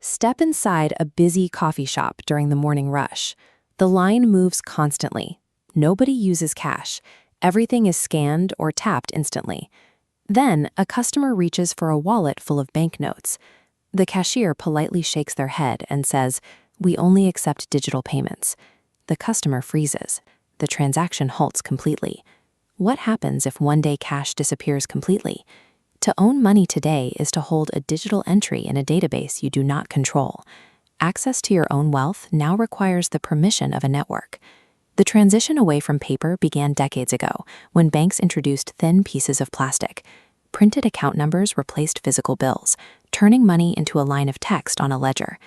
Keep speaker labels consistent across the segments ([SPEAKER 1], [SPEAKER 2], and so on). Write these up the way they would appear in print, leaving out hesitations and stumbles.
[SPEAKER 1] Step inside a busy coffee shop during the morning rush. The line moves constantly. Nobody uses cash. Everything is scanned or tapped instantly. Then, a customer reaches for a wallet full of banknotes. The cashier politely shakes their head and says, "We only accept digital payments." The customer freezes. The transaction halts completely. What happens if one day cash disappears completely? To own money today is to hold a digital entry in a database you do not control. Access to your own wealth now requires the permission of a network. The transition away from paper began decades ago when banks introduced thin pieces of plastic. Printed account numbers replaced physical bills, turning money into a line of text on a ledger.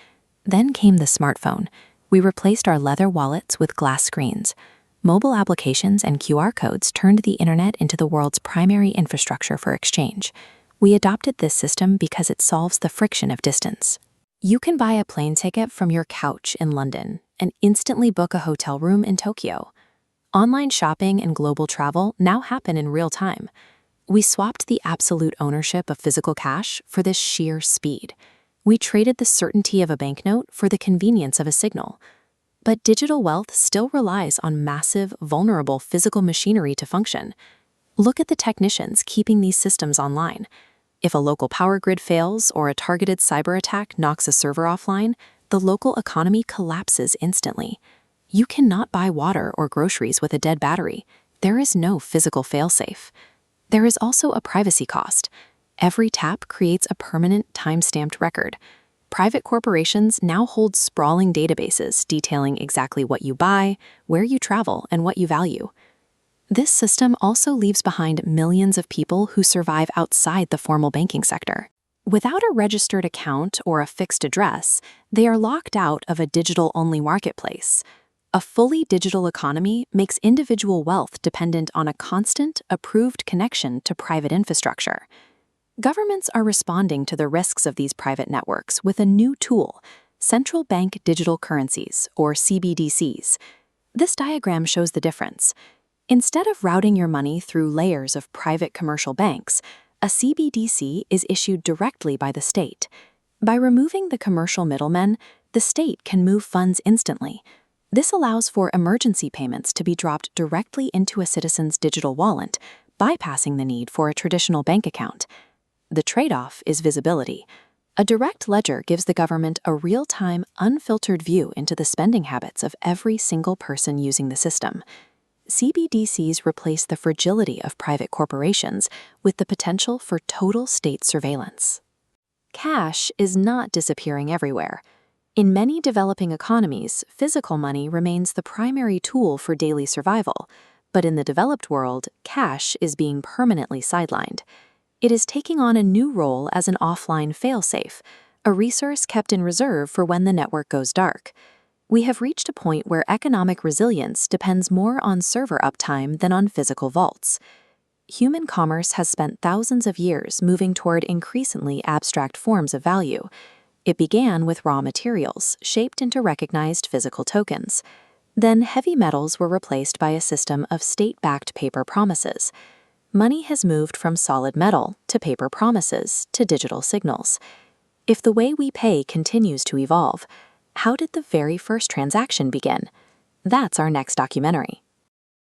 [SPEAKER 1] Then came the smartphone. We replaced our leather wallets with glass screens. Mobile applications and QR codes turned the internet into the world's primary infrastructure for exchange. We adopted this system because it solves the friction of distance. You can buy a plane ticket from your couch in London and instantly book a hotel room in Tokyo. Online shopping and global travel now happen in real time. We swapped the absolute ownership of physical cash for this sheer speed. We traded the certainty of a banknote for the convenience of a signal. But digital wealth still relies on massive, vulnerable physical machinery to function. Look at the technicians keeping these systems online. If a local power grid fails or a targeted cyber attack knocks a server offline, the local economy collapses instantly. You cannot buy water or groceries with a dead battery. There is no physical failsafe. There is also a privacy cost. Every tap creates a permanent time-stamped record. Private corporations now hold sprawling databases detailing exactly what you buy, where you travel, and what you value. This system also leaves behind millions of people who survive outside the formal banking sector. Without a registered account or a fixed address, they are locked out of a digital-only marketplace. A fully digital economy makes individual wealth dependent on a constant, approved connection to private infrastructure. Governments are responding to the risks of these private networks with a new tool, central bank digital currencies, or CBDCs. This diagram shows the difference. Instead of routing your money through layers of private commercial banks, a CBDC is issued directly by the state. By removing the commercial middlemen, the state can move funds instantly. This allows for emergency payments to be dropped directly into a citizen's digital wallet, bypassing the need for a traditional bank account. The trade-off is visibility. A direct ledger gives the government a real-time, unfiltered view into the spending habits of every single person using the system. CBDCs replace the fragility of private corporations with the potential for total state surveillance. Cash is not disappearing everywhere. In many developing economies, physical money remains the primary tool for daily survival, but in the developed world, cash is being permanently sidelined. It is taking on a new role as an offline failsafe, a resource kept in reserve for when the network goes dark. We have reached a point where economic resilience depends more on server uptime than on physical vaults. Human commerce has spent thousands of years moving toward increasingly abstract forms of value. It began with raw materials, shaped into recognized physical tokens. Then heavy metals were replaced by a system of state-backed paper promises. Money has moved from solid metal to paper promises to digital signals. If the way we pay continues to evolve, how did the very first transaction begin? That's our next documentary.